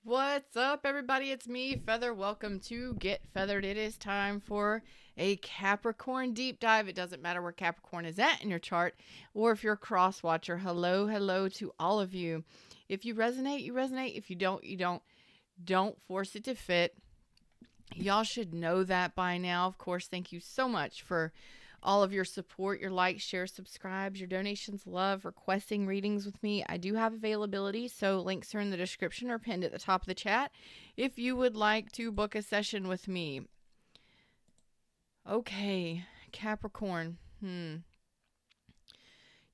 What's up, everybody? It's me, Feather. Welcome to Get Feathered. It is time for a Capricorn deep dive. It doesn't matter where Capricorn is at in your chart or if you're a cross watcher. Hello to all of you. If you resonate, you resonate. If you don't, you don't. Don't force it to fit. Y'all should know that by now. Of course, thank you so much for all of your support, your likes, shares, subscribes, your donations, love, requesting readings with me. I do have availability, so links are in the description or pinned at the top of the chat if you would like to book a session with me. Okay, Capricorn. You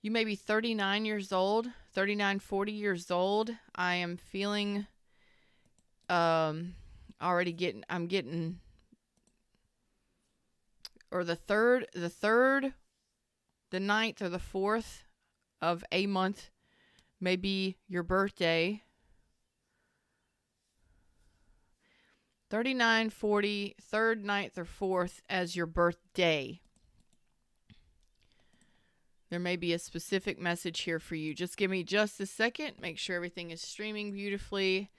may be 39 years old, 39, 40 years old. I am feeling I'm getting or the third, the ninth, or the fourth of a month may be your birthday. 39, 40, third, ninth, or fourth as your birthday. There may be a specific message here for you. Just give me just a second. Make sure everything is streaming beautifully.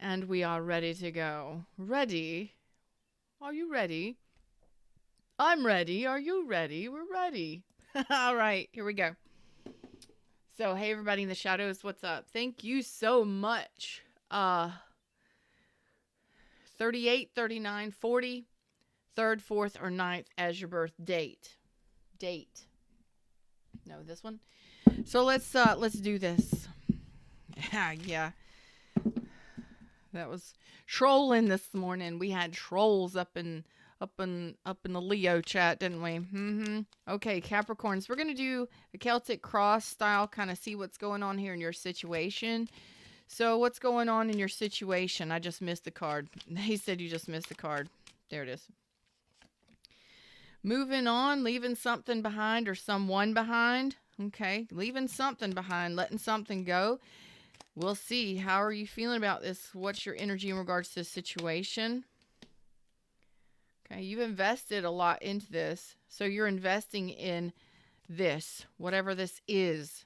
And we are ready to go. Ready? Are you ready? I'm ready. Are you ready? We're ready. All right, here we go. So, hey, everybody in the shadows, what's up? Thank you so much. 38, 39, 40, 3rd, 4th, or 9th as your birth date. No, this one. So let's do this. Yeah. That was trolling this morning. We had trolls up in the Leo chat, didn't we? Okay, Capricorns. We're gonna do a Celtic cross style, kind of see what's going on here in your situation. So, what's going on in your situation? I just missed the card. He said you just missed the card. There it is. Moving on, leaving something behind or someone behind. Okay, leaving something behind, letting something go. We'll see. How are you feeling about this? What's your energy in regards to this situation? Okay, you've invested a lot into this. So you're investing in this, whatever this is.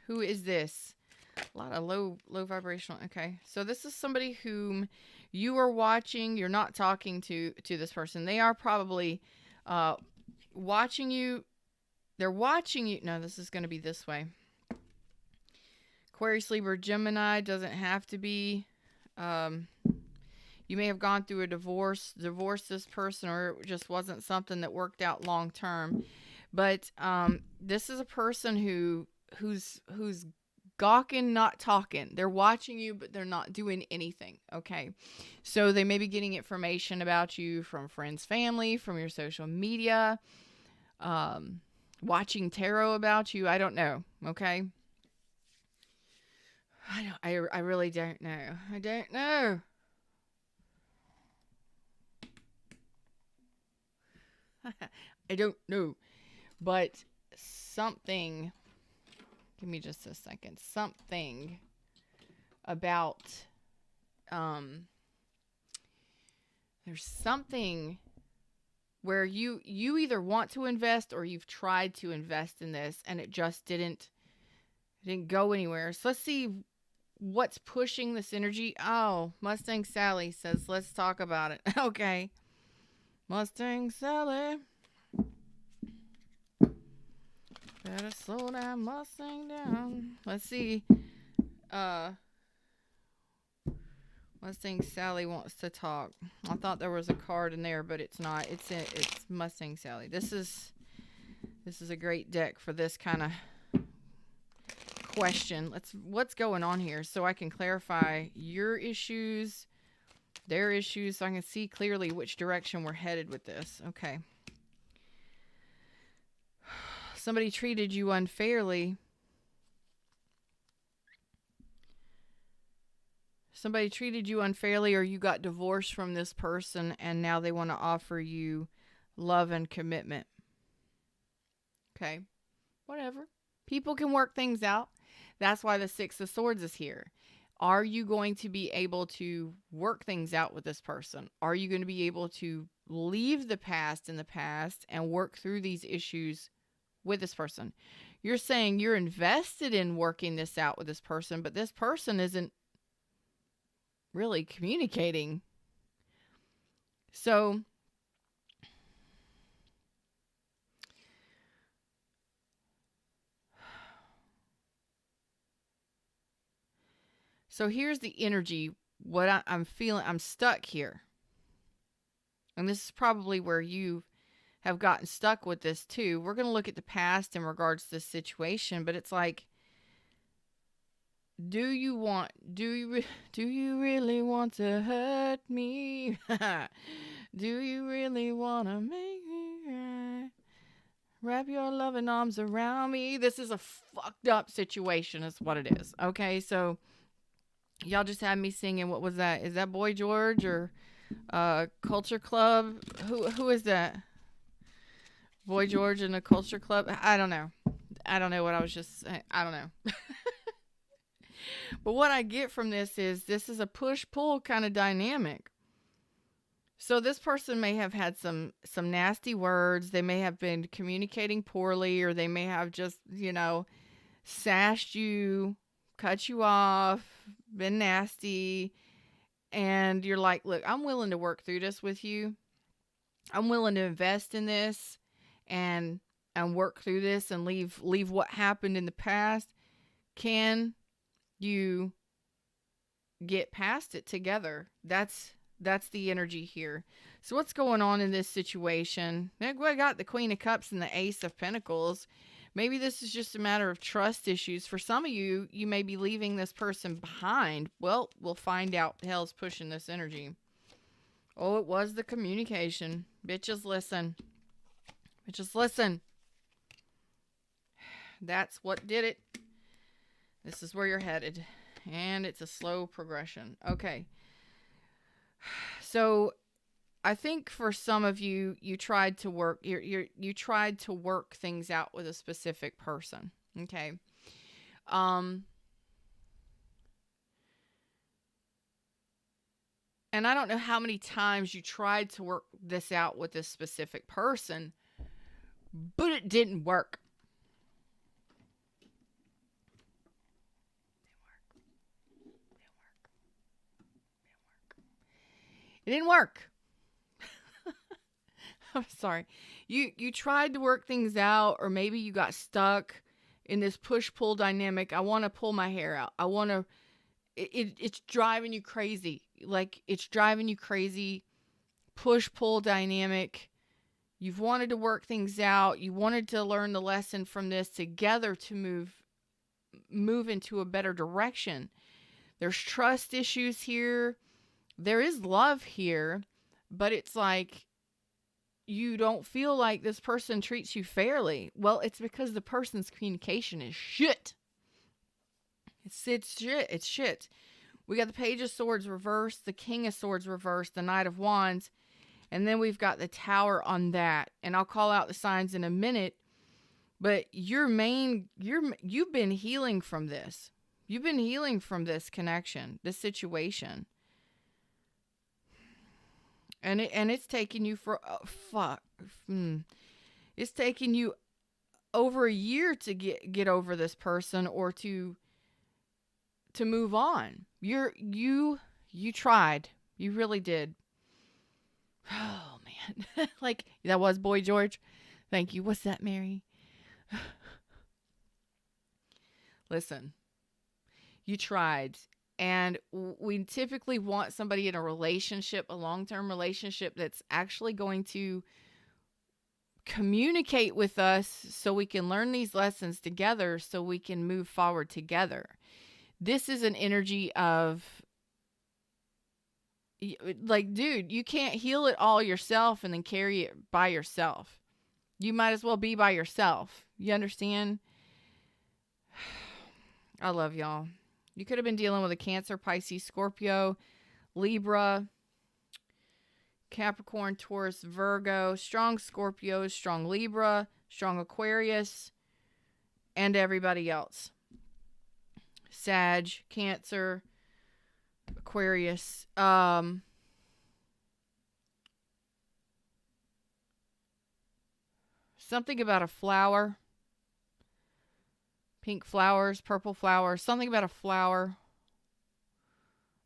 Who is this? A lot of low vibrational. Okay, so this is somebody whom you are watching. You're not talking to this person. They are probably watching you. They're watching you. No, this is going to be this way. Aquarius, Libra, Gemini, doesn't have to be. You may have gone through a divorced this person, or it just wasn't something that worked out long term. But this is a person who's gawking, not talking. They're watching you, but they're not doing anything. Okay, so they may be getting information about you from friends, family, from your social media, watching tarot about you. I don't know. Okay. I really don't know. I don't know. I don't know. But something, give me just a second. Something about, there's something where you either want to invest or you've tried to invest in this and it just didn't go anywhere. So let's see what's pushing this energy. Oh, Mustang Sally says, let's talk about it. Okay. Mustang Sally. Better slow that Mustang down. Let's see. Mustang Sally wants to talk. I thought there was a card in there, but it's not. It's Mustang Sally. This is a great deck for this kind of question. What's going on here so I can clarify your issues, their issues, so I can see clearly which direction we're headed with this. Okay. Somebody treated you unfairly. Somebody treated you unfairly, or you got divorced from this person and now they want to offer you love and commitment. Okay. Whatever. People can work things out. That's why the Six of Swords is here. Are you going to be able to work things out with this person? Are you going to be able to leave the past in the past and work through these issues with this person? You're saying you're invested in working this out with this person, but this person isn't really communicating. So here's the energy. What I'm feeling, I'm stuck here. And this is probably where you have gotten stuck with this too. We're going to look at the past in regards to this situation, but it's like, do you really want to hurt me? Do you really want to make me cry? Wrap your loving arms around me. This is a fucked up situation is what it is. Okay, so y'all just had me singing. What was that? Is that Boy George or Culture Club? Who is that? Boy George and the Culture Club? I don't know. I don't know what I was just saying. I don't know. But what I get from this is a push-pull kind of dynamic. So this person may have had some nasty words. They may have been communicating poorly, or they may have just, sashed you, cut you off, been nasty. And you're like, look, I'm willing to work through this with you. I'm willing to invest in this and work through this and leave what happened in the past. Can you get past it together? That's the energy here. So what's going on in this situation? I got the Queen of Cups and the Ace of Pentacles. Maybe this is just a matter of trust issues. For some of you, you may be leaving this person behind. Well, we'll find out. The hell's pushing this energy. Oh, it was the communication. Bitches, listen. Bitches, listen. That's what did it. This is where you're headed. And it's a slow progression. Okay. So I think for some of you, you tried to work you tried to work things out with a specific person. Okay. And I don't know how many times you tried to work this out with this specific person, but it didn't work. It didn't work. I'm sorry. You tried to work things out, or maybe you got stuck in this push-pull dynamic. I want to pull my hair out. I want to... It's driving you crazy. Like, it's driving you crazy. Push-pull dynamic. You've wanted to work things out. You wanted to learn the lesson from this together to move into a better direction. There's trust issues here. There is love here, but it's like you don't feel like this person treats you fairly. Well, it's because the person's communication is shit. It's shit. It's shit. We got the Page of Swords reversed, the King of Swords reversed, the Knight of Wands, and then we've got the Tower on that. And I'll call out the signs in a minute, but you've been healing from this. You've been healing from this connection, this situation. And it's taking you it's taking you over a year to get over this person, or to move on. You tried. You really did. Oh man. Like, that was Boy George. Thank you. What's that, Mary? Listen. You tried. And we typically want somebody in a relationship, a long-term relationship, that's actually going to communicate with us so we can learn these lessons together, so we can move forward together. This is an energy of, like, dude, you can't heal it all yourself and then carry it by yourself. You might as well be by yourself. You understand? I love y'all. You could have been dealing with a Cancer, Pisces, Scorpio, Libra, Capricorn, Taurus, Virgo, strong Scorpio, strong Libra, strong Aquarius, and everybody else. Sag, Cancer, Aquarius. Something about a flower. Pink flowers, purple flowers, something about a flower.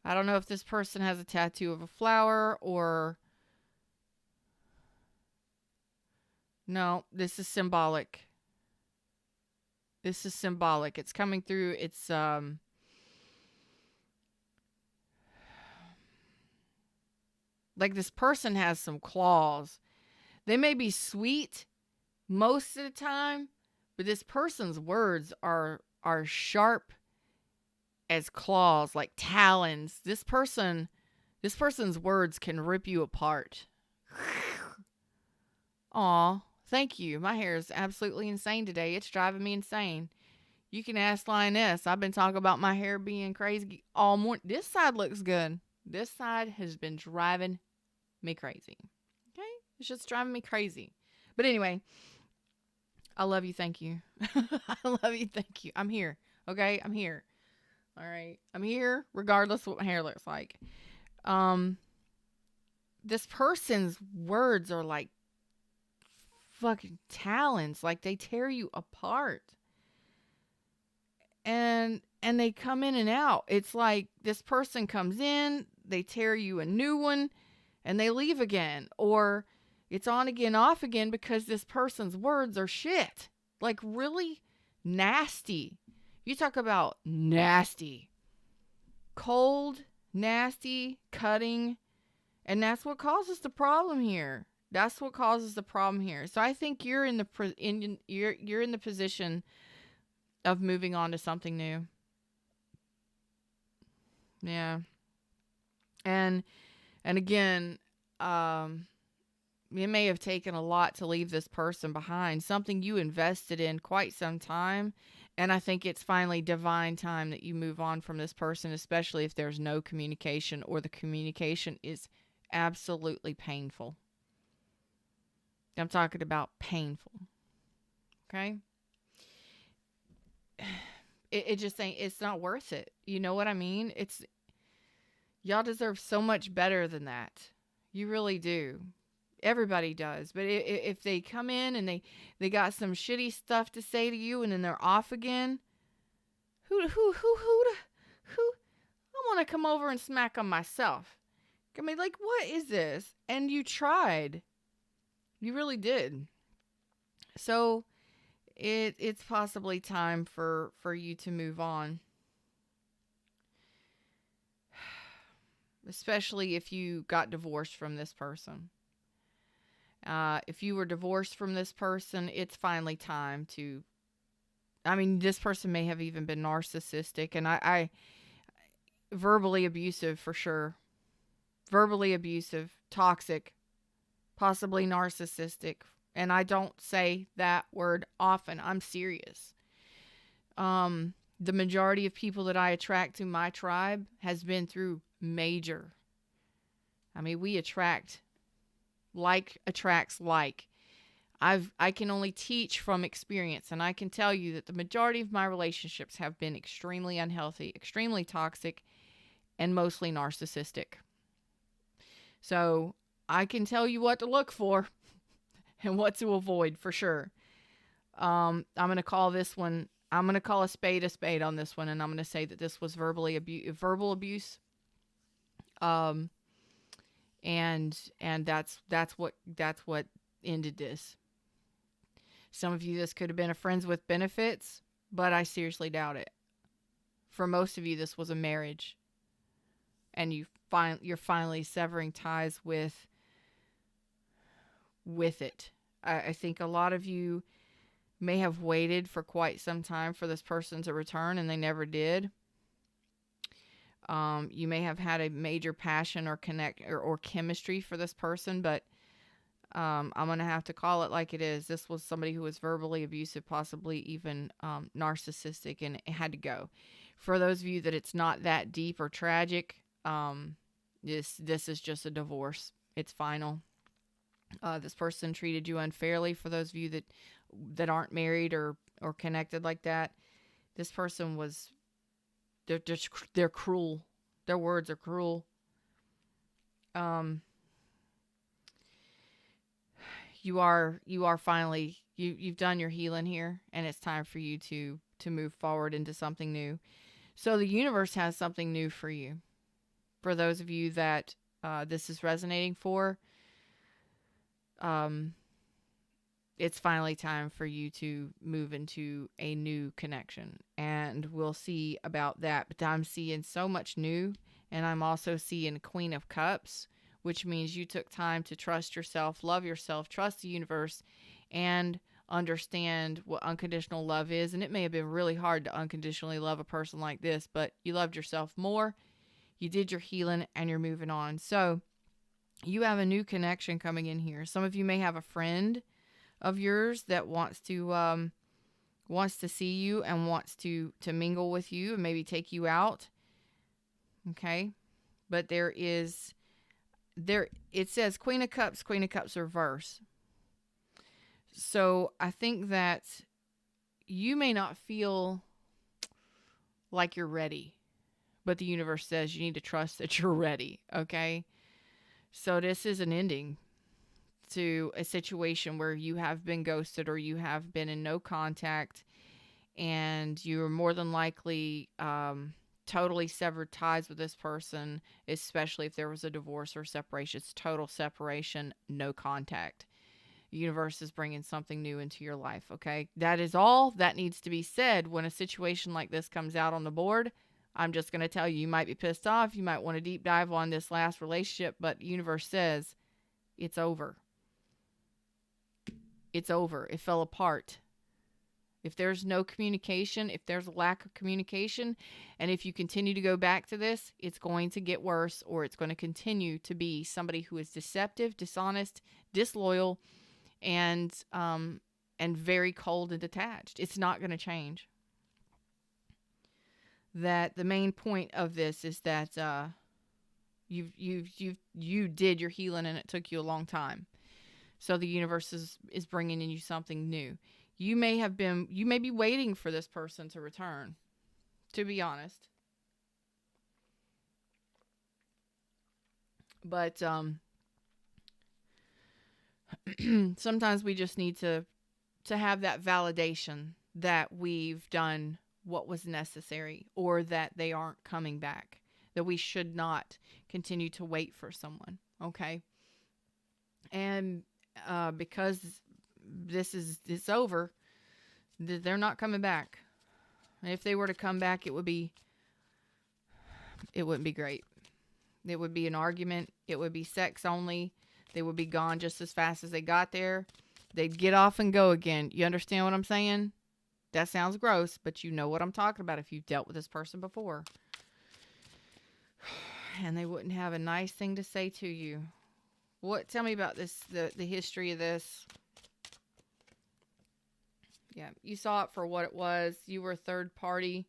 I don't know if this person has a tattoo of a flower or... No, this is symbolic. This is symbolic. It's coming through. It's like this person has some claws. They may be sweet most of the time, but this person's words are sharp as claws, like talons. This person's words can rip you apart. Aw, thank you. My hair is absolutely insane today. It's driving me insane. You can ask Lioness. I've been talking about my hair being crazy all morning. This side looks good. This side has been driving me crazy. Okay? It's just driving me crazy. But anyway, I love you. Thank you. I love you. Thank you. I'm here. Okay? I'm here. All right. I'm here regardless of what my hair looks like. This person's words are like fucking talons. Like they tear you apart. And they come in and out. It's like this person comes in, they tear you a new one, and they leave again. Or it's on again, off again because this person's words are shit. Like really nasty. You talk about nasty. Cold, nasty, cutting. And that's what causes the problem here. That's what causes the problem here. So I think you're in the position of moving on to something new. Yeah. And again, it may have taken a lot to leave this person behind, something you invested in quite some time. And I think it's finally divine time that you move on from this person, especially if there's no communication or the communication is absolutely painful. I'm talking about painful. Okay? It just ain't, it's not worth it. You know what I mean? Y'all deserve so much better than that. You really do. Everybody does. But if they come in and they got some shitty stuff to say to you and then they're off again, who I want to come over and smack on myself. I mean, like, what is this? And you tried. You really did. So it's possibly time for you to move on. Especially if you got divorced from this person. If you were divorced from this person, it's finally time to... I mean, this person may have even been narcissistic, and I verbally abusive for sure. Verbally abusive, toxic, possibly narcissistic. And I don't say that word often. I'm serious. The majority of people that I attract to my tribe has been through major. I mean, we attract... like attracts like. I can only teach from experience, and I can tell you that the majority of my relationships have been extremely unhealthy, extremely toxic, and mostly narcissistic. So I can tell you what to look for and what to avoid for sure. I'm going to call this one, I'm going to call a spade on this one, and I'm going to say that this was verbal abuse. And that's what ended this. Some of you, this could have been a friends with benefits, but I seriously doubt it. For most of you, this was a marriage, and you're finally severing ties with it. I think a lot of you may have waited for quite some time for this person to return, and they never did. You may have had a major passion or connect or chemistry for this person, but I'm going to have to call it like it is. This was somebody who was verbally abusive, possibly even narcissistic, and it had to go. For those of you that it's not that deep or tragic, this is just a divorce. It's final. This person treated you unfairly. For those of you that aren't married or connected like that, this person was... They're cruel. Their words are cruel. You are finally, you've done your healing here, and it's time for you to move forward into something new. So the universe has something new for you. for those of you that this is resonating for, it's finally time for you to move into a new connection. And we'll see about that. But I'm seeing so much new. And I'm also seeing Queen of Cups, which means you took time to trust yourself, love yourself, trust the universe, and understand what unconditional love is. And it may have been really hard to unconditionally love a person like this, but you loved yourself more. You did your healing and you're moving on. So you have a new connection coming in here. Some of you may have a friend of yours that wants to see you and wants to mingle with you and maybe take you out. Okay? But it says Queen of Cups reverse. So I think that you may not feel like you're ready, but the universe says you need to trust that you're ready. Okay? So this is an ending to a situation where you have been ghosted or you have been in no contact, and you're more than likely totally severed ties with this person, especially if there was a divorce or separation. It's total separation, no contact. The universe is bringing something new into your life, okay? That is all that needs to be said when a situation like this comes out on the board. I'm just going to tell you, you might be pissed off. You might want to deep dive on this last relationship, but the universe says it's over. It's over. It fell apart. If there's no communication, if there's a lack of communication, and if you continue to go back to this, it's going to get worse, or it's going to continue to be somebody who is deceptive, dishonest, disloyal, and very cold and detached. It's not going to change. That the main point of this is that you did your healing and it took you a long time. So the universe is bringing in you something new. You may be waiting for this person to return, to be honest. But sometimes we just need to have that validation that we've done what was necessary, or that they aren't coming back, that we should not continue to wait for someone, okay? And because it's over, they're not coming back. And if they were to come back, it wouldn't be great. It would be an argument. It would be sex only. They would be gone just as fast as they got there. They'd get off and go again. You understand what I'm saying? That sounds gross, but you know what I'm talking about if you've dealt with this person before. And they wouldn't have a nice thing to say to you. Tell me about this, the history of this. Yeah, you saw it for what it was. You were a third party.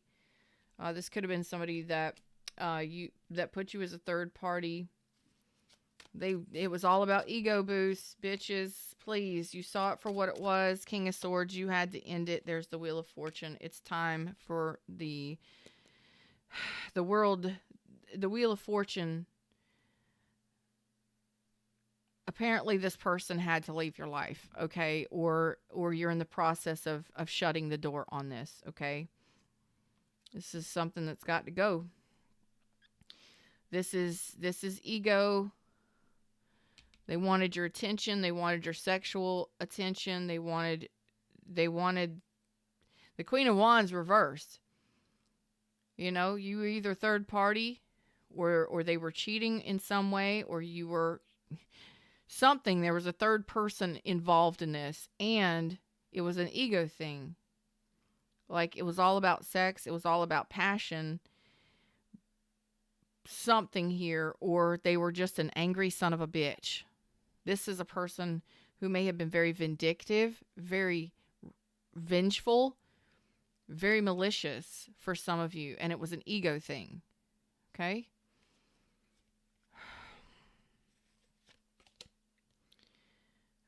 This could have been somebody that put you as a third party. It was all about ego boosts, bitches. Please, you saw it for what it was. King of Swords, you had to end it. There's the Wheel of Fortune. It's time for the world. The Wheel of Fortune. Apparently this person had to leave your life, okay? Or you're in the process of shutting the door on this, okay? This is something that's got to go. This is ego. They wanted your attention. They wanted your sexual attention. They wanted the Queen of Wands reversed. You know, you were either third party or they were cheating in some way, or you were something. There was a third person involved in this, and it was an ego thing. Like, it was all about sex. It was all about passion. Something here, or they were just an angry son of a bitch. This is a person who may have been very vindictive, very vengeful, very malicious for some of you, and it was an ego thing. Okay?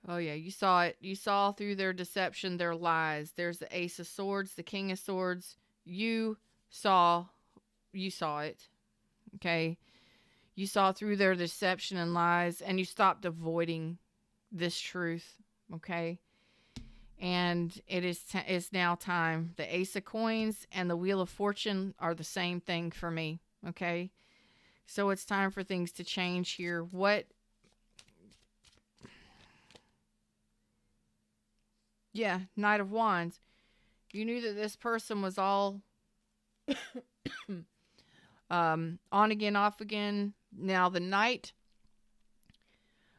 Oh yeah, you saw it. You saw through their deception, their lies. There's the Ace of Swords, the King of Swords. You saw it. Okay? You saw through their deception and lies, and you stopped avoiding this truth. Okay? And it's now time. The Ace of Coins and the Wheel of Fortune are the same thing for me. Okay? So it's time for things to change here. Yeah, Knight of Wands. You knew that this person was all on again, off again. Now, the Knight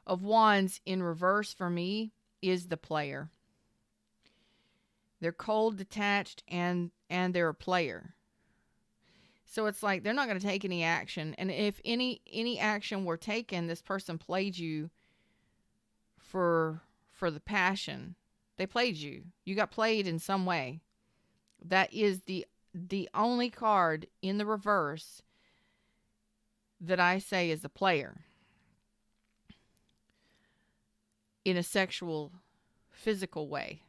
of Wands in reverse for me is the player. They're cold, detached, and they're a player. So it's like they're not going to take any action. And if any action were taken, this person played you for the passion. They played you. You got played in some way. That is the only card in the reverse that I say is the player. In a sexual, physical way.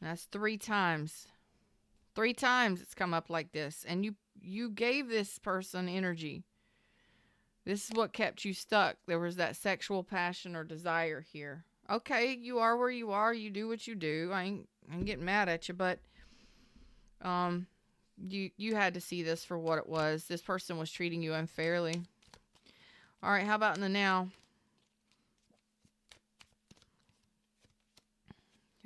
That's 3 times. 3 times it's come up like this. And you gave this person energy. This is what kept you stuck. There was that sexual passion or desire here. Okay, you are where you are. You do what you do. I ain't getting mad at you, but you had to see this for what it was. This person was treating you unfairly. All right, how about in the now?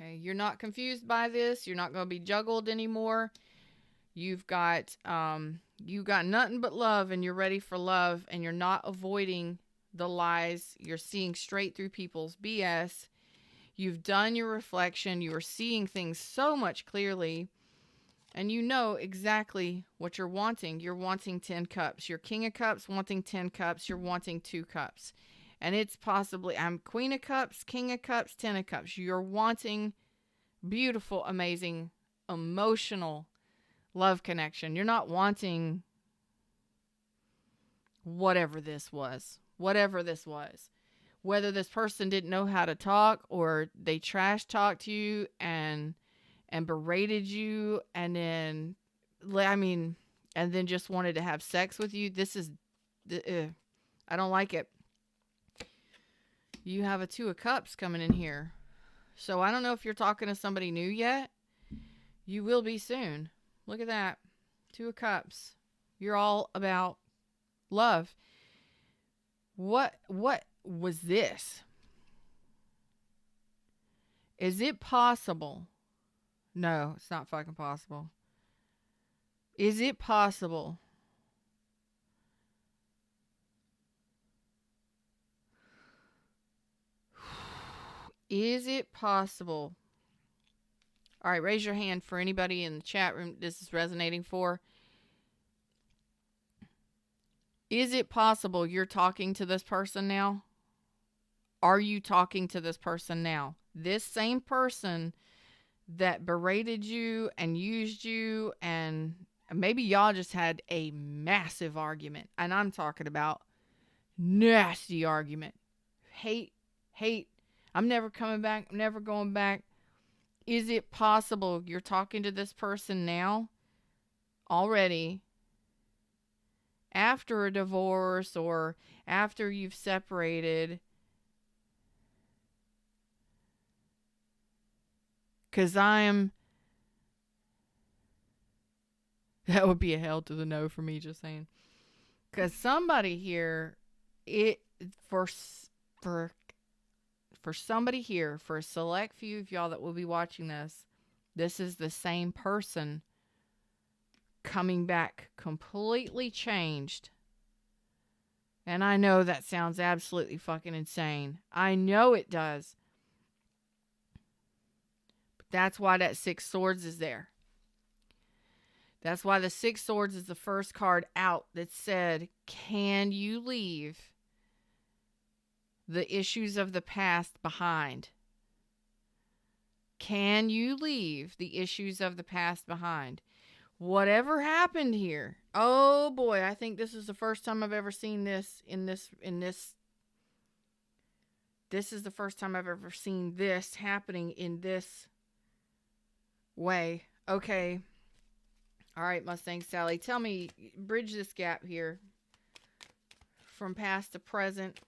Okay, you're not confused by this. You're not going to be juggled anymore. You've got nothing but love, and you're ready for love, and you're not avoiding the lies. You're seeing straight through people's BS. You've done your reflection. You are seeing things so much clearly, and you know exactly what you're wanting. You're wanting 10 cups. You're King of Cups wanting 10 cups. You're wanting 2 cups. And it's possibly, I'm Queen of Cups, King of Cups, 10 of Cups. You're wanting beautiful, amazing, emotional love connection. You're not wanting whatever this was. Whatever this was. Whether this person didn't know how to talk or they trash talked you and berated you and then, and then just wanted to have sex with you. This is, I don't like it. You have a 2 of Cups coming in here. So I don't know if you're talking to somebody new yet. You will be soon. Look at that. 2 of Cups. You're all about love. What was this? Is it possible? No, it's not fucking possible. Is it possible? Is it possible? All right, raise your hand for anybody in the chat room this is resonating for. Is it possible you're talking to this person now? Are you talking to this person now? This same person that berated you and used you, and maybe y'all just had a massive argument. And I'm talking about nasty argument. Hate. I'm never coming back. I'm never going back. Is it possible you're talking to this person now already after a divorce or after you've separated? Because that would be a hell to the no for me, just saying. Because somebody here, for somebody here, for a select few of y'all that will be watching this is the same person coming back completely changed. And I know that sounds absolutely fucking insane. I know it does. But that's why that 6 Swords is there. That's why the 6 Swords is the first card out that said, can you leave the issues of the past behind? Can you leave the issues of the past behind? Whatever happened here. Oh boy, I think this is the first time I've ever seen this in this. This is the first time I've ever seen this happening in this way. Okay. All right, Mustang Sally, tell me, bridge this gap here from past to present.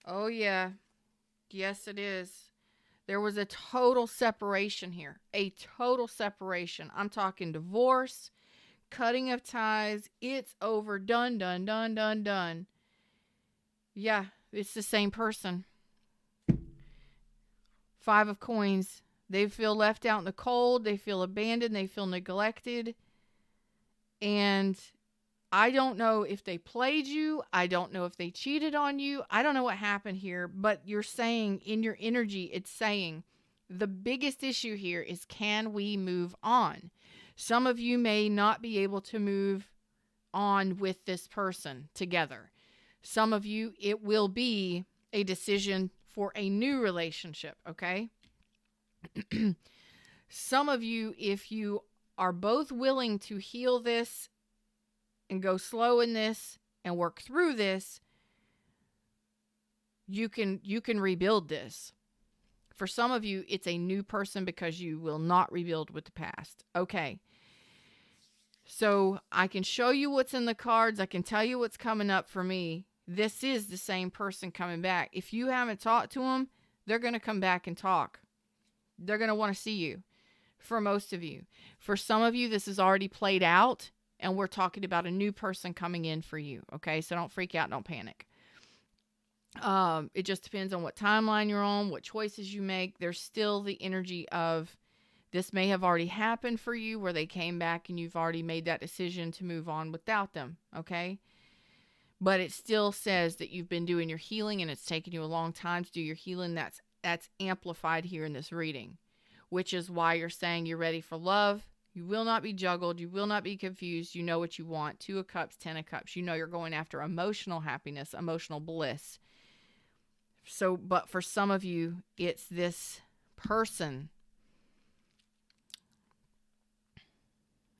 Oh, yeah. Yes, it is. There was a total separation here. A total separation. I'm talking divorce, cutting of ties. It's over. Done, done, done, done, done. Yeah, it's the same person. 5 of coins. They feel left out in the cold. They feel abandoned. They feel neglected. And I don't know if they played you. I don't know if they cheated on you. I don't know what happened here. But you're saying in your energy, it's saying the biggest issue here is, can we move on? Some of you may not be able to move on with this person together. Some of you, it will be a decision for a new relationship, okay? Some of you, if you are both willing to heal this and go slow in this and work through this, you can rebuild this. For some of you, it's a new person because you will not rebuild with the past. Okay. So I can show you what's in the cards. I can tell you what's coming up for me. This is the same person coming back. If you haven't talked to them, they're going to come back and talk. They're going to want to see you. For most of you. For some of you, this is already played out, and we're talking about a new person coming in for you. Okay, so don't freak out. Don't panic. It just depends on what timeline you're on, what choices you make. There's still the energy of this may have already happened for you, where they came back and you've already made that decision to move on without them. Okay. But it still says that you've been doing your healing and it's taken you a long time to do your healing. That's amplified here in this reading, which is why you're saying you're ready for love. You will not be juggled. You will not be confused. You know what you want. 2 of Cups, 10 of Cups. You know you're going after emotional happiness, emotional bliss. So, but for some of you, it's this person.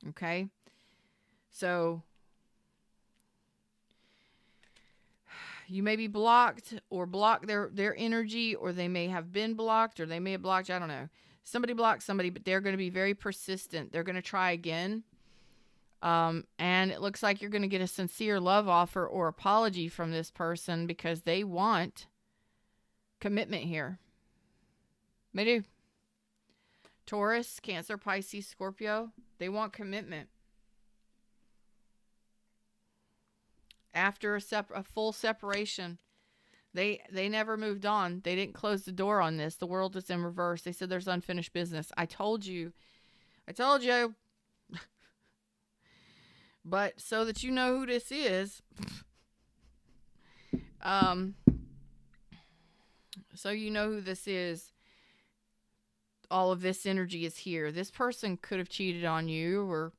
Okay? So, you may be blocked or block their energy, or they may have been blocked, or they may have blocked, I don't know. Somebody blocked somebody, but they're going to be very persistent. They're going to try again. And it looks like you're going to get a sincere love offer or apology from this person because they want commitment here. They do. Taurus, Cancer, Pisces, Scorpio, they want commitment. After a full separation, they never moved on. They didn't close the door on this. The world is in reverse. They said there's unfinished business. I told you. But so that you know who this is, so you know who this is, all of this energy is here. This person could have cheated on you, or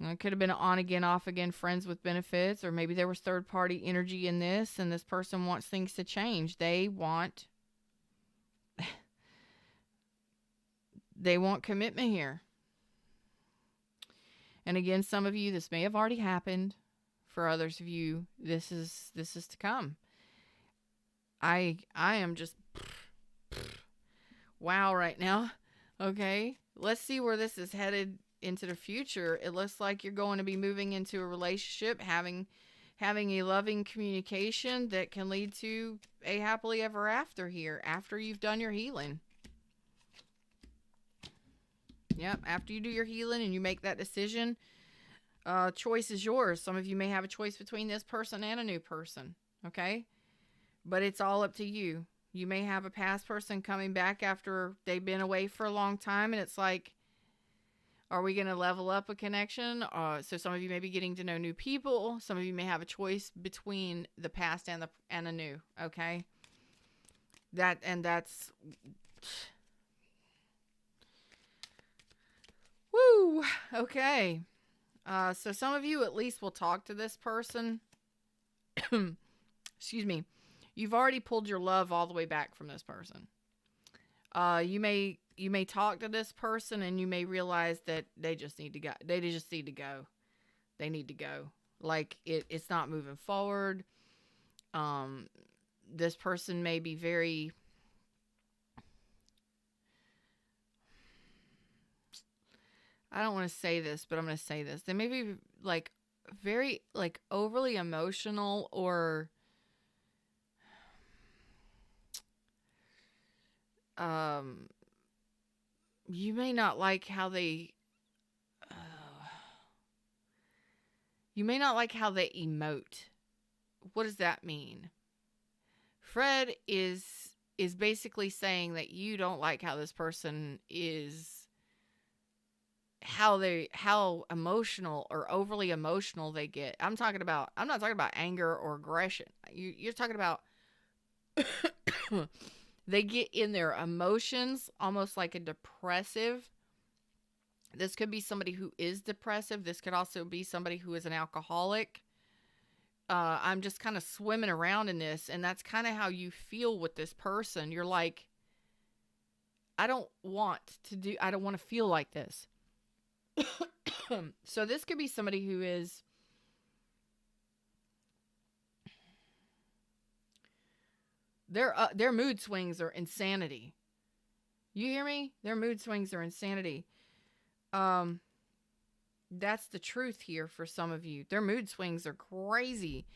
it could have been on again, off again, friends with benefits, or maybe there was third party energy in this, and this person wants things to change. They want commitment here. And again, some of you, this may have already happened. For others of you, this is to come. I am just wow right now. Okay, let's see where this is headed into the future. It looks like you're going to be moving into a relationship, having a loving communication that can lead to a happily ever after here after you've done your healing. Yep, after you do your healing and you make that decision, choice is yours. Some of you may have a choice between this person and a new person, okay? But it's all up to you. You may have a past person coming back after they've been away for a long time, and it's like, are we going to level up a connection? So some of you may be getting to know new people. Some of you may have a choice between the past and the new, okay? That's... Woo! Okay. So some of you at least will talk to this person. Excuse me. You've already pulled your love all the way back from this person. You may talk to this person and you may realize that they just need to go. They just need to go. They need to go. Like it's not moving forward. This person may be very... I don't want to say this, but I'm going to say this. They may be like very like overly emotional, or um, you may not like how they, you may not like how they emote. What does that mean? Fred is basically saying that you don't like how this person is, how emotional or overly emotional they get. I'm not talking about anger or aggression. You're talking about they get in their emotions almost like a depressive. This could be somebody who is depressive. This could also be somebody who is an alcoholic. I'm just kind of swimming around in this, and that's kind of how you feel with this person. You're like, I don't want to feel like this. So this could be somebody who is, their mood swings are insanity. You hear me? Their mood swings are insanity. That's the truth here for some of you. Their mood swings are crazy.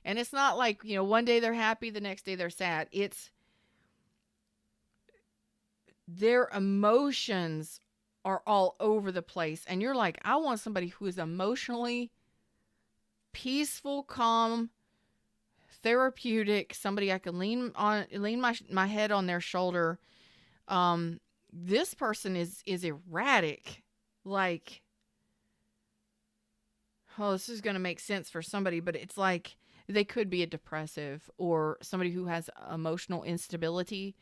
And it's not like, one day they're happy, the next day they're sad. It's their emotions are all over the place. And you're like, I want somebody who is emotionally peaceful, calm, therapeutic, somebody I can lean my head on their shoulder. This person is erratic. Like, oh, this is going to make sense for somebody, but it's like they could be a depressive or somebody who has emotional instability.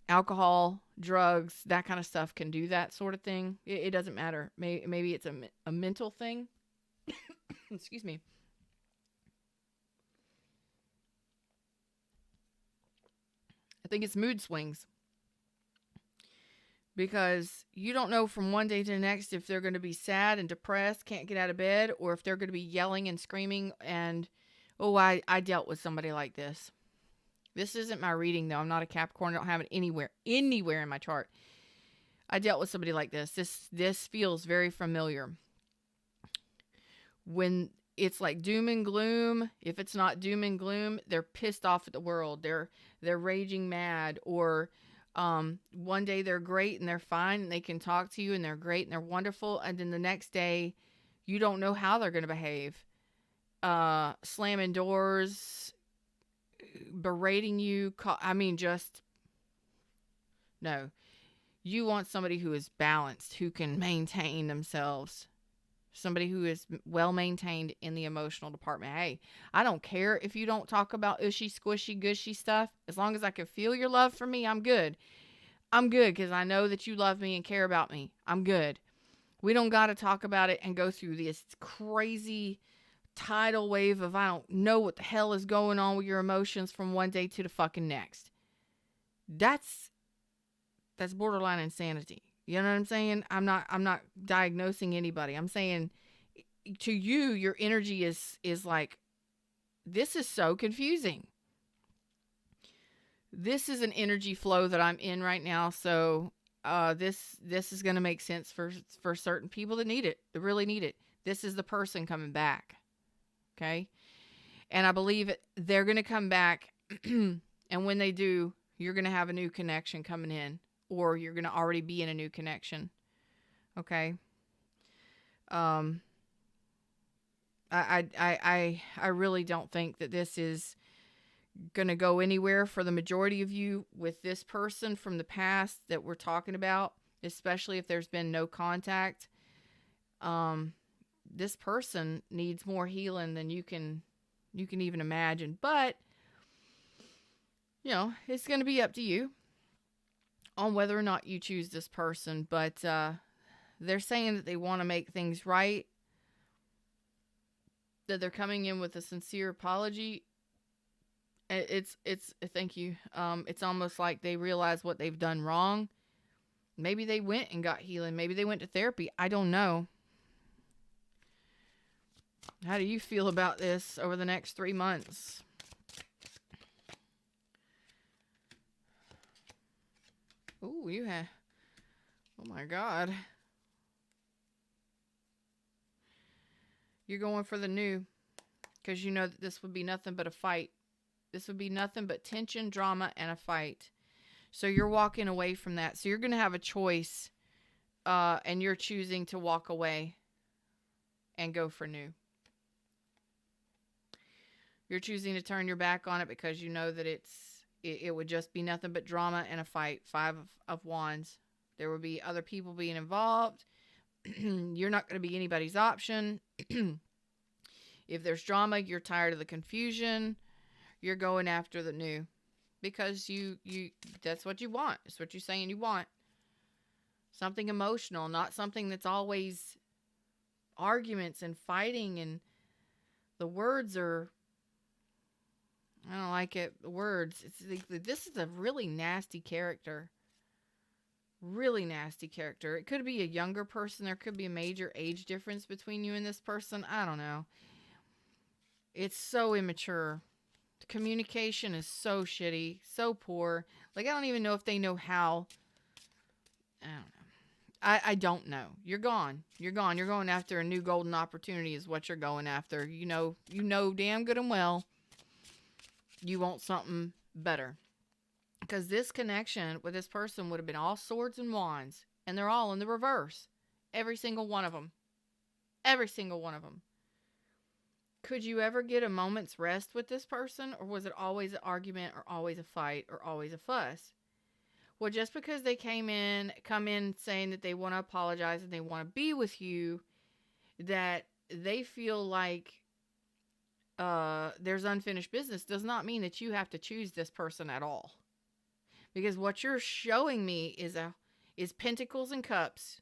Alcohol, drugs, that kind of stuff can do that sort of thing. It doesn't matter. Maybe it's a mental thing. Excuse me. I think it's mood swings. Because you don't know from one day to the next if they're going to be sad and depressed, can't get out of bed, or if they're going to be yelling and screaming and, oh, I dealt with somebody like this. This isn't my reading, though. I'm not a Capricorn. I don't have it anywhere in my chart. I dealt with somebody like this. This feels very familiar. When it's like doom and gloom, if it's not doom and gloom, they're pissed off at the world. They're raging mad, or one day they're great and they're fine and they can talk to you and they're great and they're wonderful, and then the next day you don't know how they're going to behave. Slamming doors, berating you. No. You want somebody who is balanced, who can maintain themselves. Somebody who is well maintained in the emotional department. Hey, I don't care if you don't talk about ushy, squishy, gushy stuff. As long as I can feel your love for me, I'm good. I'm good because I know that you love me and care about me. I'm good. We don't got to talk about it and go through this crazy tidal wave of I don't know what the hell is going on with your emotions from one day to the fucking next. That's borderline insanity. You know what I'm saying? I'm not diagnosing anybody. I'm saying to you, your energy is like, this is so confusing. This is an energy flow that I'm in right now. So this is going to make sense for certain people that need it, that really need it. This is the person coming back. Okay. And I believe they're going to come back. And when they do, you're going to have a new connection coming in. Or you're going to already be in a new connection. Okay. I really don't think that this is going to go anywhere for the majority of you with this person from the past that we're talking about, especially if there's been no contact. This person needs more healing than you can even imagine. But, it's going to be up to you on whether or not you choose this person. But they're saying that they want to make things right, that they're coming in with a sincere apology. It's thank you. It's almost like they realize what they've done wrong. Maybe they went and got healing. Maybe they went to therapy. I don't know. How do you feel about this over the next 3 months? Ooh, oh my God. You're going for the new, because you know that this would be nothing but a fight. This would be nothing but tension, drama, and a fight. So you're walking away from that. So you're going to have a choice, and you're choosing to walk away and go for new. You're choosing to turn your back on it because you know that it would just be nothing but drama and a fight. 5 of Wands. There will be other people being involved. You're not going to be anybody's option. If there's drama, you're tired of the confusion. You're going after the new. Because you that's what you want. It's what you're saying you want. Something emotional, not something that's always arguments and fighting, and the words are, I don't like it. The words. This is a really nasty character. Really nasty character. It could be a younger person. There could be a major age difference between you and this person. I don't know. It's so immature. The communication is so shitty. So poor. Like, I don't even know if they know how. I don't know. I don't know. You're gone. You're gone. You're going after a new golden opportunity is what you're going after. You know damn good and well you want something better. Because this connection with this person would have been all swords and wands. And they're all in the reverse. Every single one of them. Every single one of them. Could you ever get a moment's rest with this person? Or was it always an argument, or always a fight, or always a fuss? Well, just because they come in saying that they want to apologize and they want to be with you, that they feel like there's unfinished business, does not mean that you have to choose this person at all. Because what you're showing me is pentacles and cups.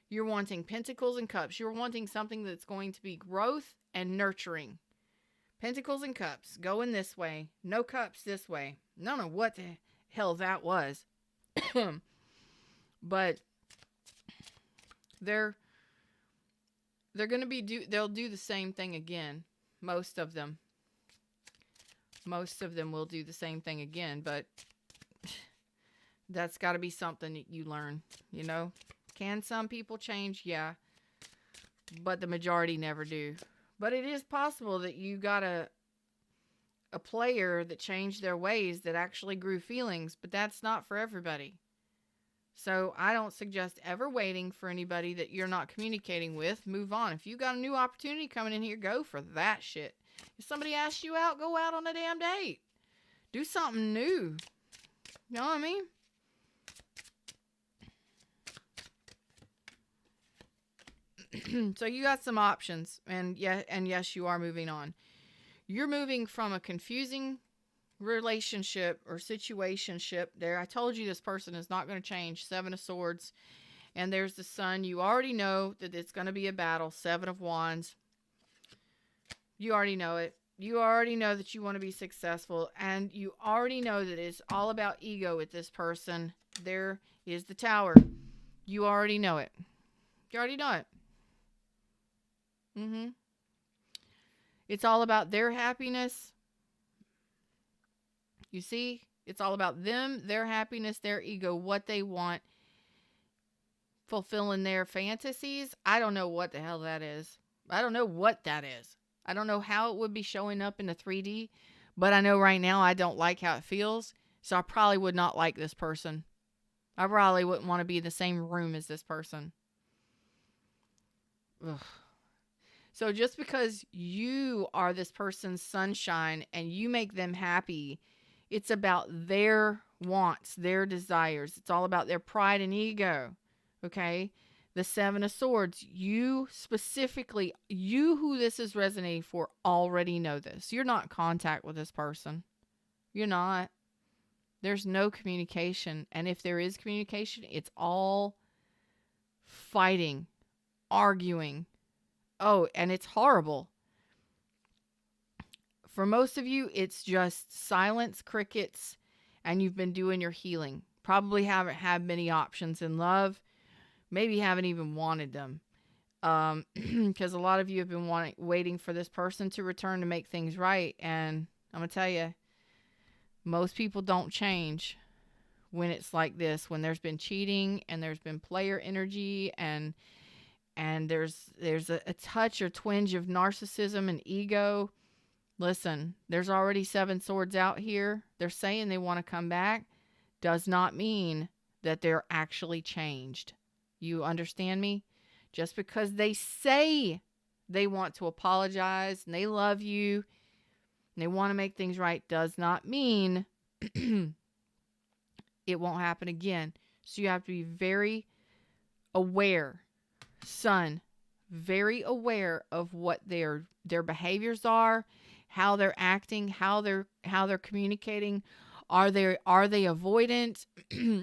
You're wanting pentacles and cups. You're wanting something that's going to be growth and nurturing. Pentacles and cups going this way. No cups this way. I don't know what the hell that was. But they're going to they'll do the same thing again. Most of them will do the same thing again, but that's got to be something that you learn, you know? Can some people change? Yeah. But the majority never do. But it is possible that you got a player that changed their ways that actually grew feelings, but that's not for everybody. So I don't suggest ever waiting for anybody that you're not communicating with. Move on. If you got a new opportunity coming in here, go for that shit. If somebody asks you out, go out on a damn date. Do something new. You know what I mean? So you got some options, and yes, you are moving on. You're moving from a confusing relationship or situationship there. I told you this person is not going to change. 7 of Swords, and there's the Sun. You already know that it's going to be a battle. 7 of Wands. You already know it. You already know that you want to be successful, and you already know that it's all about ego with this person. There is the Tower. You already know it. You already know it. It's all about their happiness. You see? It's all about them, their happiness, their ego, what they want, fulfilling their fantasies. I don't know what the hell that is. I don't know what that is. I don't know how it would be showing up in the 3D, but I know right now I don't like how it feels, so I probably would not like this person. I probably wouldn't want to be in the same room as this person. Ugh. So just because you are this person's sunshine and you make them happy, it's about their wants, their desires. It's all about their pride and ego. Okay? The 7 of Swords, you specifically, you who this is resonating for, already know this. You're not in contact with this person. You're not. There's no communication. And if there is communication, it's all fighting, arguing. Oh, and it's horrible. For most of you, it's just silence, crickets, and you've been doing your healing. Probably haven't had many options in love. Maybe haven't even wanted them. Because a lot of you have been waiting for this person to return to make things right. And I'm going to tell you, most people don't change when it's like this. When there's been cheating and there's been player energy and there's a touch or twinge of narcissism and ego. Listen, there's already 7 swords out here. They're saying they want to come back. does not mean that they're actually changed. You understand me? Just because they say they want to apologize and they love you and they want to make things right does not mean it won't happen again. So you have to be very aware, son, very aware of what their behaviors are, how they're acting, how they're communicating. Are they avoidant?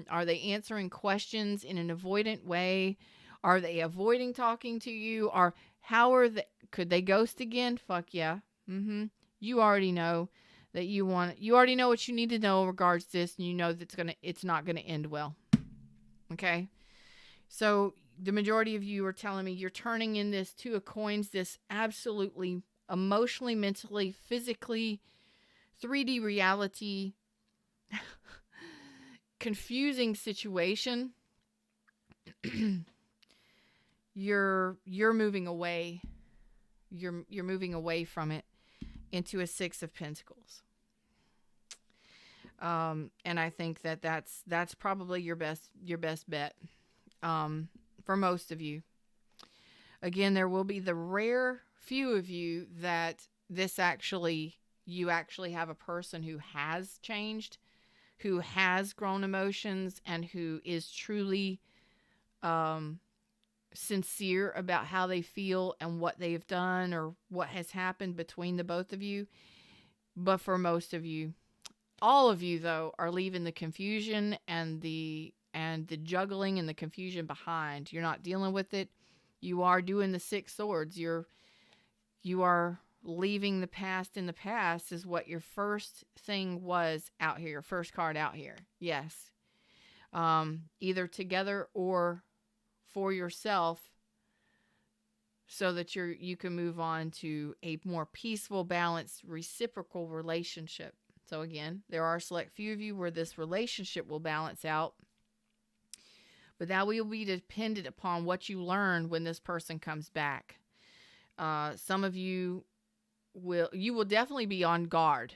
Are they answering questions in an avoidant way? Are they avoiding talking to you? Or could they ghost again? Fuck yeah. You already know that you already know what you need to know in regards to this, and you know that it's not gonna end well. Okay? So the majority of you are telling me you're turning in this Two of Coins, this absolutely emotionally, mentally, physically, 3D reality, confusing situation. You're moving away. You're moving away from it into a Six of Pentacles. And I think that's probably your best bet. For most of you. Again, there will be the rare few of you that you actually have a person who has changed, who has grown emotions, and who is truly sincere about how they feel and what they've done or what has happened between the both of you. But for most of you, all of you though, are leaving the confusion and the juggling and the confusion behind. You're not dealing with it. You are doing the Six Swords. You are leaving the past in the past is what your first thing was out here. Your first card out here. Yes. Either together or for yourself, so that you can move on to a more peaceful, balanced, reciprocal relationship. So again, there are a select few of you where this relationship will balance out. But that will be dependent upon what you learn when this person comes back. Some of you will definitely be on guard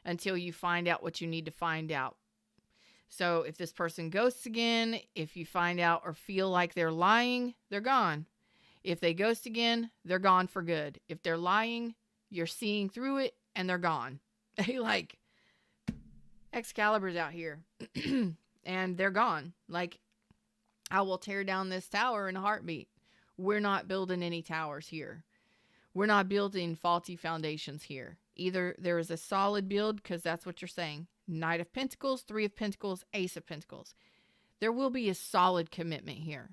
until you find out what you need to find out. So if this person ghosts again, if you find out or feel like they're lying, they're gone. If they ghost again, they're gone for good. If they're lying, you're seeing through it and they're gone. Like Excalibur's out here. And they're gone. Like, I will tear down this tower in a heartbeat. We're not building any towers here. We're not building faulty foundations here. Either there is a solid build, because that's what you're saying. Knight of Pentacles, Three of Pentacles, Ace of Pentacles. There will be a solid commitment here.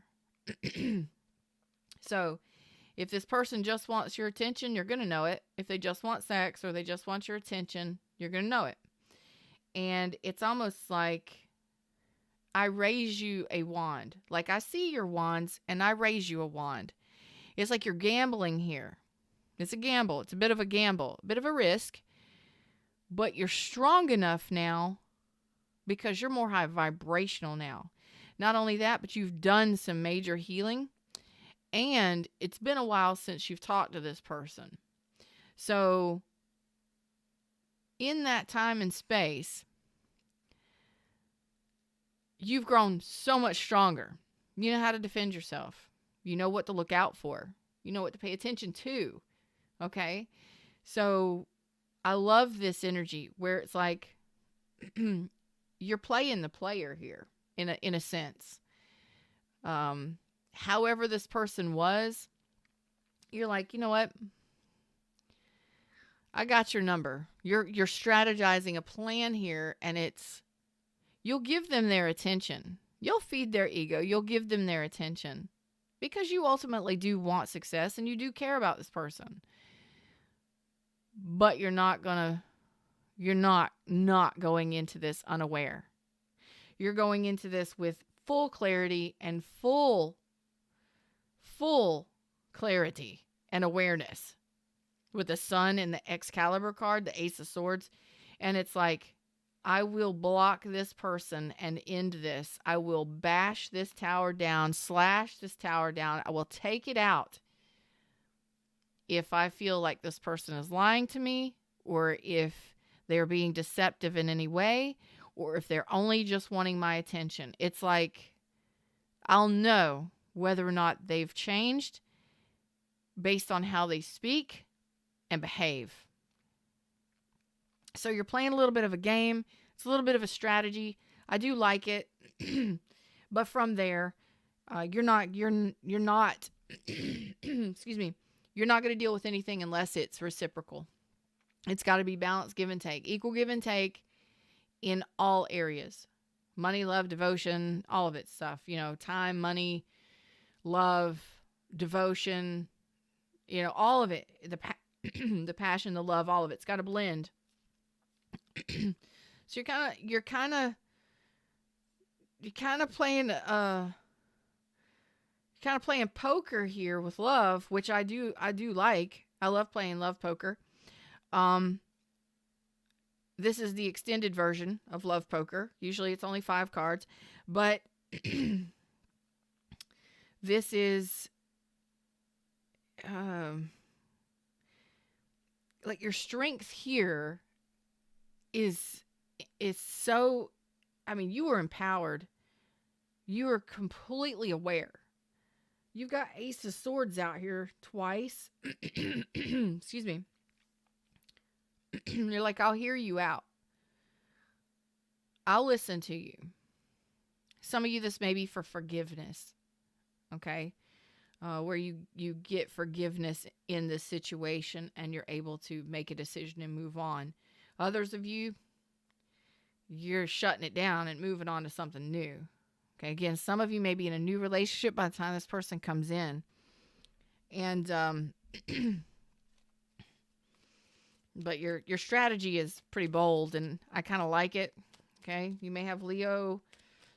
So, if this person just wants your attention, you're going to know it. If they just want sex or they just want your attention, you're going to know it. And it's almost like I raise you a wand. Like, I see your wands and I raise you a wand. It's like you're gambling here. It's a gamble. It's a bit of a gamble, a bit of a risk. But you're strong enough now because you're more high vibrational now. Not only that, but you've done some major healing. And it's been a while since you've talked to this person. So, in that time and space, you've grown so much stronger. You know how to defend yourself. You know what to look out for. You know what to pay attention to. Okay? So, I love this energy where it's like you're playing the player here in a sense. However this person was, you're like, you know what? I got your number. You're strategizing a plan here, and you'll give them their attention. You'll feed their ego. You'll give them their attention because you ultimately do want success and you do care about this person. But you're not going into this unaware. You're going into this with full clarity and full clarity and awareness with the Sun and the Excalibur card, the Ace of Swords. And it's like, I will block this person and end this. I will bash this tower down, slash this tower down. I will take it out if I feel like this person is lying to me, or if they're being deceptive in any way, or if they're only just wanting my attention. It's like I'll know whether or not they've changed based on how they speak and behave. So you're playing a little bit of a game. It's a little bit of a strategy. I do like it. But from there, you're not excuse me, you're not going to deal with anything unless it's reciprocal. It's got to be balanced, give and take, equal give and take in all areas. Money, love, devotion, all of it stuff, time, money, love, devotion, all of it, the passion, the love, all of it's got to blend. So you're kind of playing poker here with love, which I do like. I love playing love poker. This is the extended version of love poker. Usually it's only 5 cards, but this is like your strength here is so, you are empowered. You are completely aware. You've got Ace of Swords out here twice. Excuse me. You're like, I'll hear you out. I'll listen to you. Some of you, this may be for forgiveness. Okay? Where you get forgiveness in this situation and you're able to make a decision and move on. Others of you, you're shutting it down and moving on to something new. Okay, again, some of you may be in a new relationship by the time this person comes in. And, but your strategy is pretty bold and I kind of like it. Okay, you may have Leo,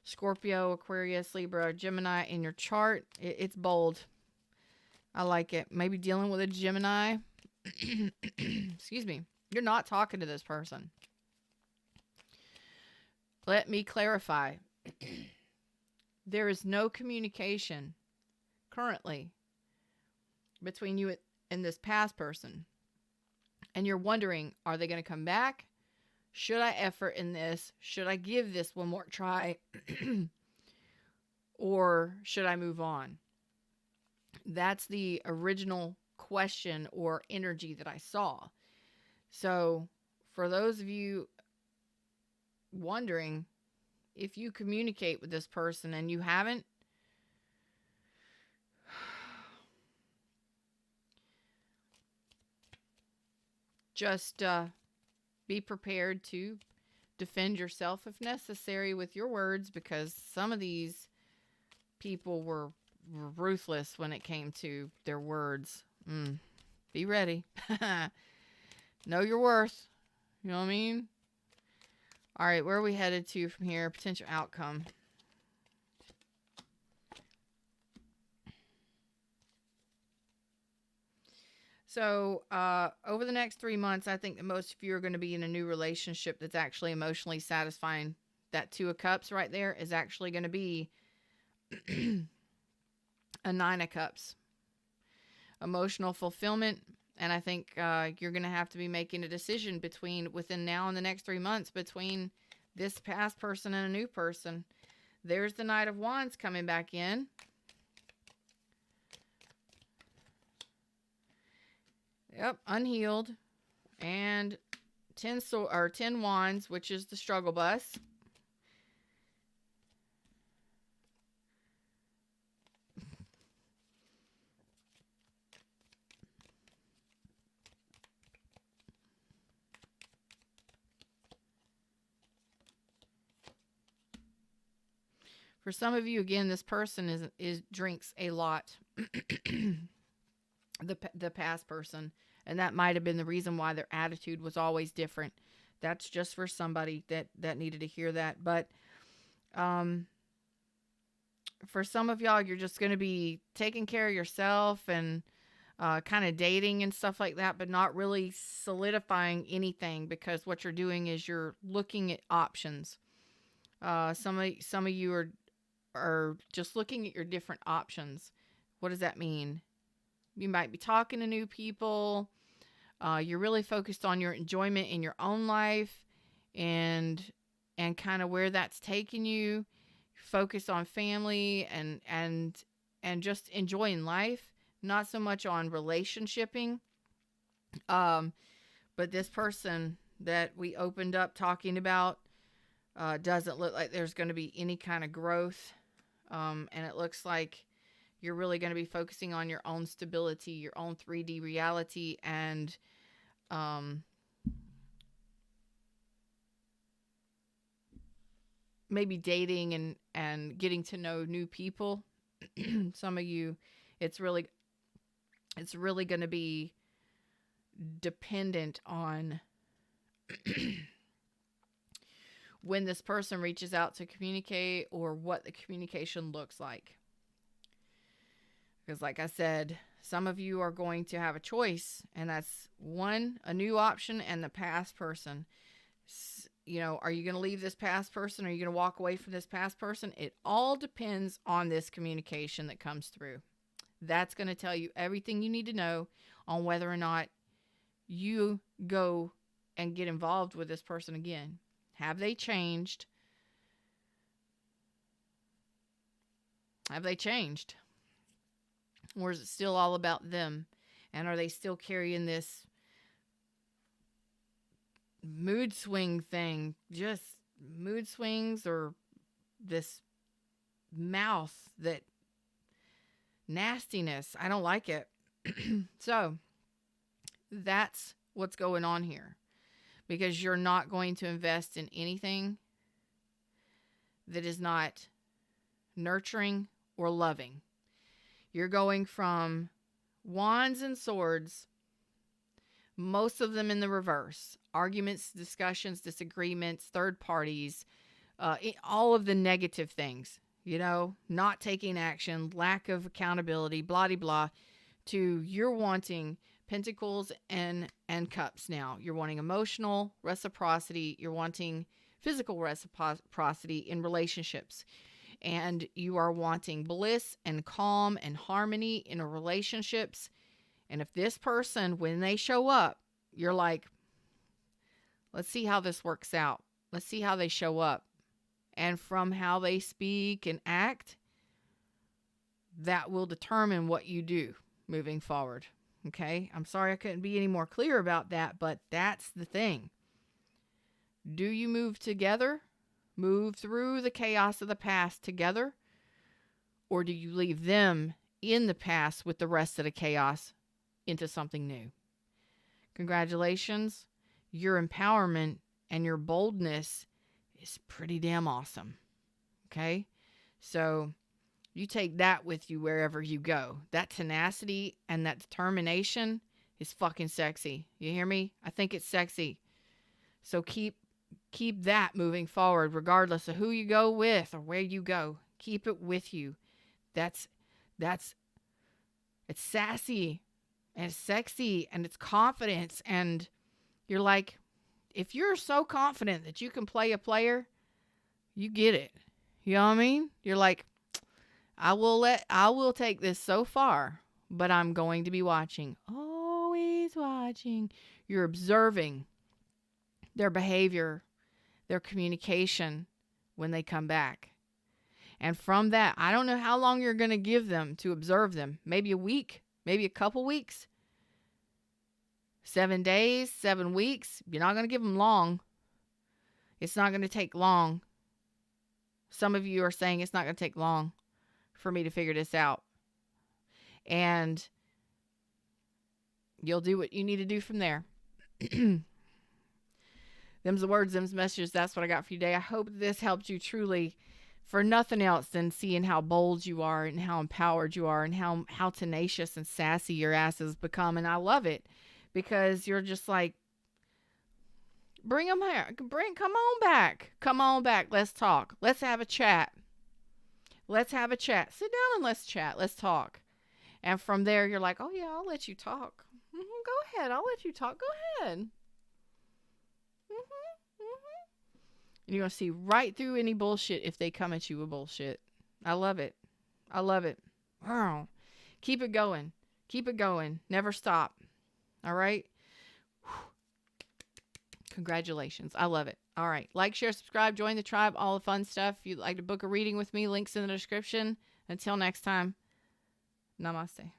Scorpio, Aquarius, Libra, Gemini in your chart. It's bold. I like it. Maybe dealing with a Gemini. Excuse me. You're not talking to this person. Let me clarify. There is no communication currently between you and this past person. And you're wondering, are they going to come back? Should I effort in this? Should I give this one more try? Or should I move on? That's the original question or energy that I saw. So for those of you wondering, if you communicate with this person and you haven't, just be prepared to defend yourself if necessary with your words, because some of these people were ruthless when it came to their words. Be ready. Know your worth. You know what I mean? All right, where are we headed to from here? Potential outcome. So, over the next 3 months, I think that most of you are going to be in a new relationship that's actually emotionally satisfying. That 2 of Cups right there is actually going to be a 9 of Cups. Emotional fulfillment. And I think you're going to have to be making a decision within now and the next 3 months between this past person and a new person. There's the Knight of Wands coming back in. Yep, unhealed. And 10 Wands, which is the struggle bus. For some of you, again, this person drinks a lot. the past person, and that might have been the reason why their attitude was always different. That's just for somebody that needed to hear that. But for some of y'all, you're just going to be taking care of yourself and kind of dating and stuff like that, but not really solidifying anything, because what you're doing is you're looking at options. Some of you are just looking at your different options. What does that mean? You might be talking to new people. You're really focused on your enjoyment in your own life. And and kind of where that's taking you. Focus on family and just enjoying life, not so much on relationshiping. But this person that we opened up talking about doesn't look like there's going to be any kind of growth. And it looks like you're really going to be focusing on your own stability, your own 3D reality, and maybe dating and getting to know new people. Some of you, it's really going to be dependent on when this person reaches out to communicate or what the communication looks like. Because like I said, some of you are going to have a choice, and that's one, a new option, and the past person. You know, are you going to leave this past person? Are you going to walk away from this past person? It all depends on this communication that comes through. That's going to tell you everything you need to know on whether or not you go and get involved with this person again. Have they changed? Have they changed? Or is it still all about them? And are they still carrying this mood swing thing? Just mood swings, or this mouth that nastiness? I don't like it. So that's what's going on here, because you're not going to invest in anything that is not nurturing or loving. You're going from wands and swords, most of them in the reverse. Arguments, discussions, disagreements, third parties, all of the negative things, you know, not taking action, lack of accountability, blah, blah, blah, to you're wanting pentacles and cups now. You're wanting emotional reciprocity. You're wanting physical reciprocity in relationships. And you are wanting bliss and calm and harmony in relationships. And if this person, when they show up, you're like, let's see how this works out. Let's see how they show up. And from how they speak and act, that will determine what you do moving forward. Okay? I'm sorry I couldn't be any more clear about that, but that's the thing. Do you move together? Move through the chaos of the past together? Or do you leave them in the past with the rest of the chaos into something new? Congratulations. Your empowerment and your boldness is pretty damn awesome. Okay? So you take that with you wherever you go. That tenacity and that determination is fucking sexy. You hear me? I think it's sexy. So keep that moving forward, regardless of who you go with or where you go. Keep it with you. It's sassy and it's sexy and it's confidence. And you're like, if you're so confident that you can play a player, you get it. You know what I mean? You're like, I will take this so far, but I'm going to be watching. Always watching. You're observing their behavior, their communication when they come back. And from that, I don't know how long you're going to give them to observe them. Maybe a week, maybe a couple weeks, 7 days, 7 weeks. You're not going to give them long. It's not going to take long. Some of you are saying it's not going to take long for me to figure this out. And you'll do what you need to do from there. Them's the words, them's messages. That's what I got for you today. I hope this helped you truly, for nothing else than seeing how bold you are and how empowered you are and how tenacious and sassy your ass has become. And I love it because you're just like, bring them here. Come on back. Come on back. Let's talk. Let's have a chat. Let's have a chat. Sit down and let's chat. Let's talk. And from there, you're like, oh yeah, I'll let you talk. Go ahead. I'll let you talk. Go ahead. And you're going to see right through any bullshit if they come at you with bullshit. I love it. I love it. Wow. Keep it going. Keep it going. Never stop. All right? Congratulations. I love it. All right. Like, share, subscribe, join the tribe, all the fun stuff. If you'd like to book a reading with me, links in the description. Until next time, namaste.